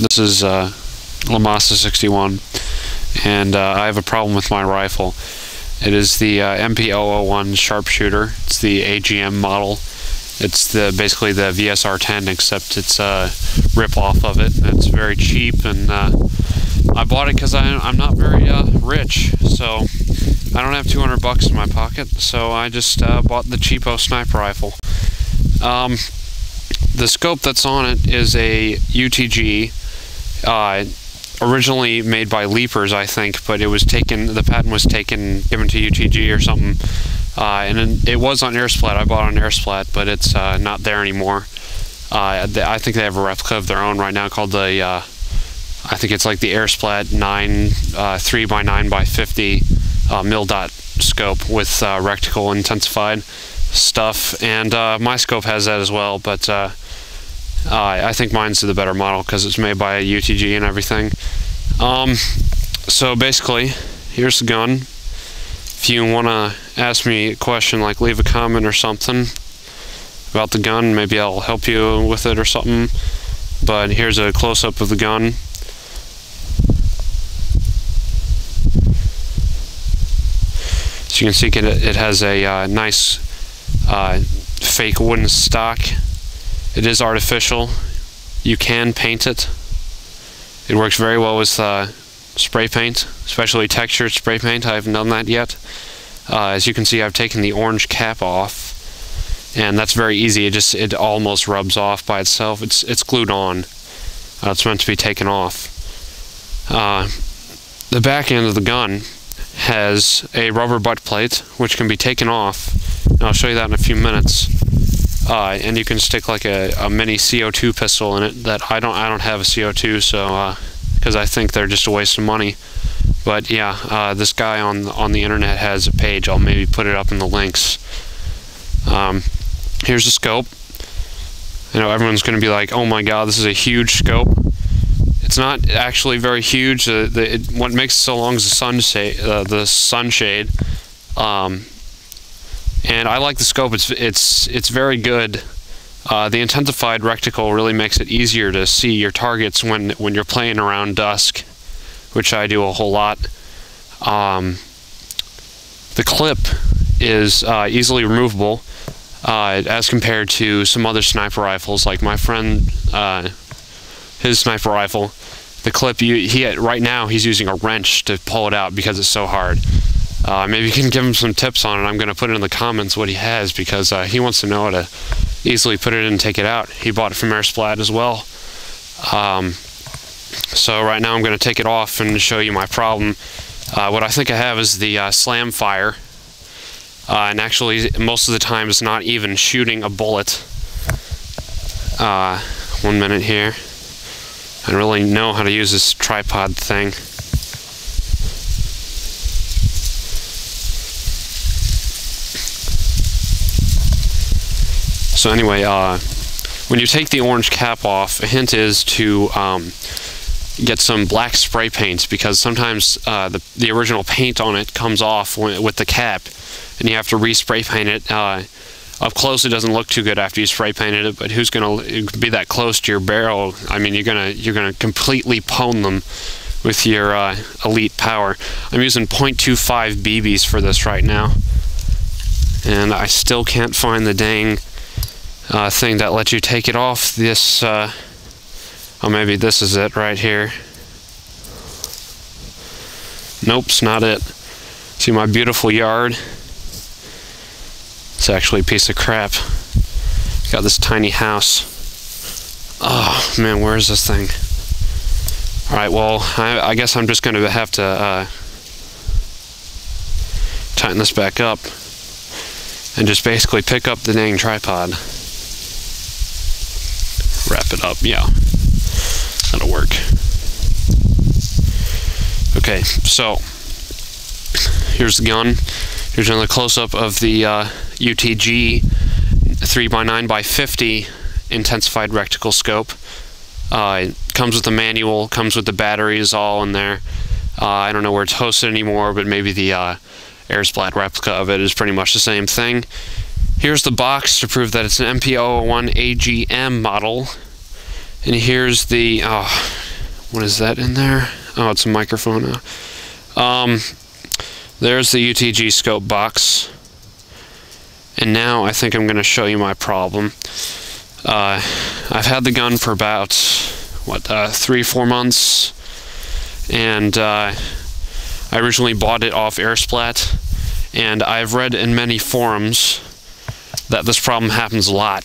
This is Lamasa 61, and I have a problem with my rifle. It is the MP001 sharpshooter. It's the AGM model. It's basically the VSR-10, except it's a rip-off of it. It's very cheap, and I bought it because I'm not very rich, so I don't have 200 bucks in my pocket, so I just bought the cheapo sniper rifle. The scope that's on it is a UTG, originally made by Leapers, I think, but it was taken, the patent was taken, given to UTG or something, and then it was on Airsplat. I bought it on Airsplat, but it's not there anymore. I think they have a replica of their own right now called the, I think it's like the Airsplat-9 3x9x50 mil dot scope with reticule intensified stuff, and my scope has that as well, but I think mine's the better model because it's made by a UTG and everything. So basically, here's the gun. If you want to ask me a question, like leave a comment or something about the gun, maybe I'll help you with it or something. But here's a close-up of the gun. So you can see it has a nice fake wooden stock. It is artificial. You can paint it. It works very well with spray paint, especially textured spray paint. I haven't done that yet. As you can see, I've taken the orange cap off, and that's very easy. It almost rubs off by itself. It's glued on. It's meant to be taken off. The back end of the gun has a rubber butt plate, which can be taken off. And I'll show you that in a few minutes. And you can stick like a mini CO2 pistol in it. That I don't have a CO2, so because I think they're just a waste of money. But yeah, this guy on the internet has a page. I'll maybe put it up in the links. Here's the scope. I know everyone's going to be like, "Oh my God, this is a huge scope." It's not actually very huge. What makes it so long is the sunshade. And I like the scope. It's very good. The intensified reticule really makes it easier to see your targets when you're playing around dusk, which I do a whole lot. The clip is easily removable as compared to some other sniper rifles, like my friend, his sniper rifle. The clip, right now he's using a wrench to pull it out because it's so hard. Maybe you can give him some tips on it. I'm going to put it in the comments what he has, because he wants to know how to easily put it in and take it out. He bought it from Airsplat as well. So right now I'm going to take it off and show you my problem. What I think I have is the slam fire. And actually, most of the time it's not even shooting a bullet. 1 minute here. I don't really know how to use this tripod thing. So anyway, when you take the orange cap off, a hint is to get some black spray paint, because sometimes the original paint on it comes off with the cap, and you have to respray paint it. Up close, it doesn't look too good after you spray painted it, but who's gonna be that close to your barrel? I mean, you're gonna completely pwn them with your elite power. I'm using .25 BBs for this right now, and I still can't find the dang thing that lets you take it off. This, oh, maybe this is it right here. Nope, it's not it. See my beautiful yard? It's actually a piece of crap. Got this tiny house. Oh man, where is this thing? Alright, well, I guess I'm just going to have to tighten this back up and just basically pick up the dang tripod. Wrap it up, yeah. That'll work. Okay, so here's the gun. Here's another close-up of the UTG 3x9x50 intensified reticule scope. It comes with the manual, comes with the batteries all in there. I don't know where it's hosted anymore, but maybe the Airsplat replica of it is pretty much the same thing. Here's the box to prove that it's an MP001 AGM model. And here's the, What is that in there? Oh, it's a microphone now. There's the UTG scope box. And now I think I'm going to show you my problem. I've had the gun for about, 3-4 months. And I originally bought it off Airsplat. And I've read in many forums that this problem happens a lot.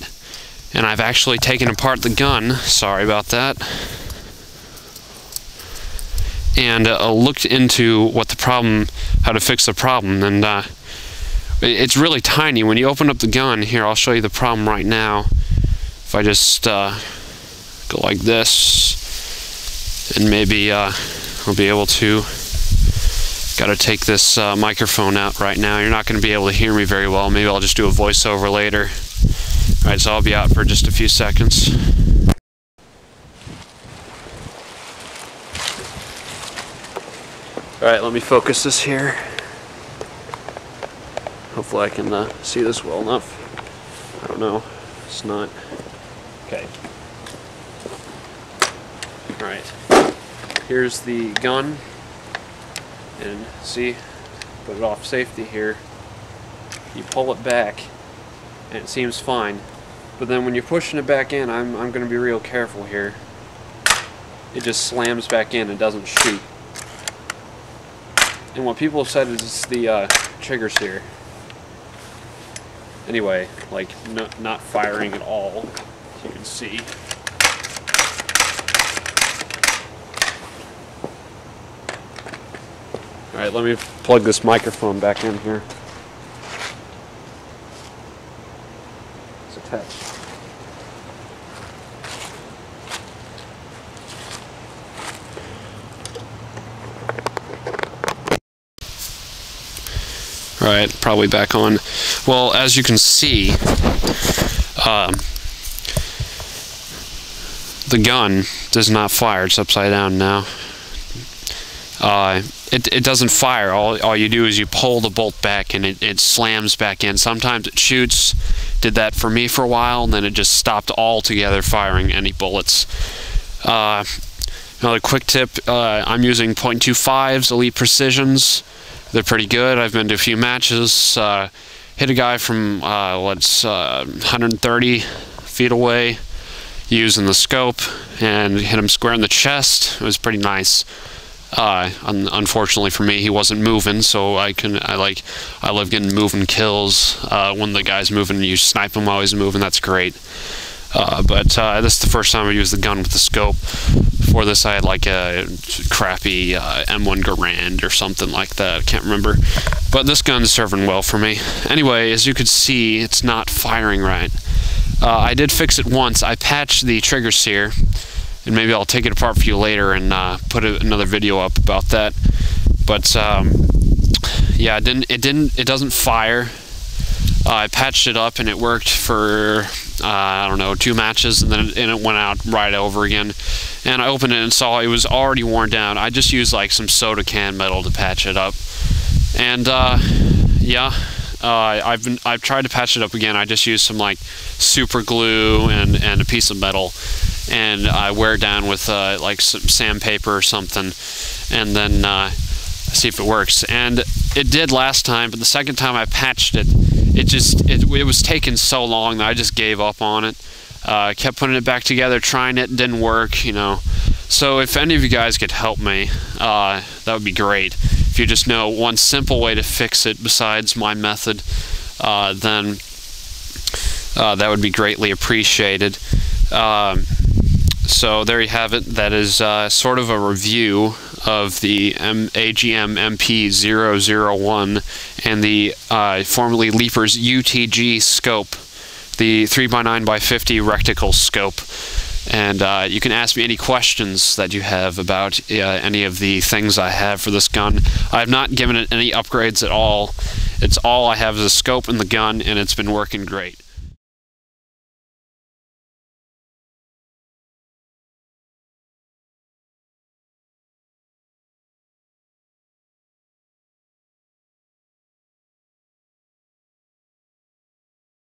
And I've actually taken apart the gun, sorry about that, and looked into what the problem, how to fix the problem. And it's really tiny. When you open up the gun, here, I'll show you the problem right now. If I just go like this, and maybe I'll be able to. Got to take this microphone out right now. You're not going to be able to hear me very well. Maybe I'll just do a voiceover later. Alright, so I'll be out for just a few seconds. Alright, let me focus this here. Hopefully I can see this well enough. I don't know. It's not. Okay. Alright. Here's the gun. And see, put it off safety here. You pull it back, and it seems fine. But then when you're pushing it back in, I'm going to be real careful here. It just slams back in and doesn't shoot. And what people have said is it's the trigger sear. Anyway, like not firing at all, as you can see. Alright, let me plug this microphone back in here. It's attached. Alright, probably back on. Well, as you can see, the gun does not fire. It's upside down now. It doesn't fire. All you do is you pull the bolt back and it slams back in. Sometimes it shoots. Did that for me for a while, and then it just stopped altogether firing any bullets. Another quick tip, I'm using .25s, Elite Precisions. They're pretty good. I've been to a few matches. Hit a guy from 130 feet away using the scope and hit him square in the chest. It was pretty nice. Unfortunately for me, he wasn't moving, so I love getting moving kills. When the guy's moving, you snipe him while he's moving. That's great. But this is the first time I used the gun with the scope. Before this, I had like a crappy M1 Garand or something like that. I can't remember. But this gun's serving well for me. Anyway, as you can see, it's not firing right. I did fix it once. I patched the trigger sear. And maybe I'll take it apart for you later and put another video up about that. But yeah, it doesn't fire. I patched it up and it worked for I don't know, 2 matches, and then it went out right over again. And I opened it and saw it was already worn down. I just used like some soda can metal to patch it up. And yeah, I've tried to patch it up again. I just used some like super glue and a piece of metal. And I wear it down with like some sandpaper or something, and then see if it works. And it did last time, but the second time I patched it, it was taking so long that I just gave up on it. I kept putting it back together, trying it, didn't work, you know. So if any of you guys could help me, that would be great. If you just know one simple way to fix it besides my method, then that would be greatly appreciated. So there you have it. That is sort of a review of the AGM MP001 and the formerly Leapers UTG scope, the 3x9x50 reticule scope. And you can ask me any questions that you have about any of the things I have for this gun. I have not given it any upgrades at all. It's all I have is a scope and the gun, and it's been working great.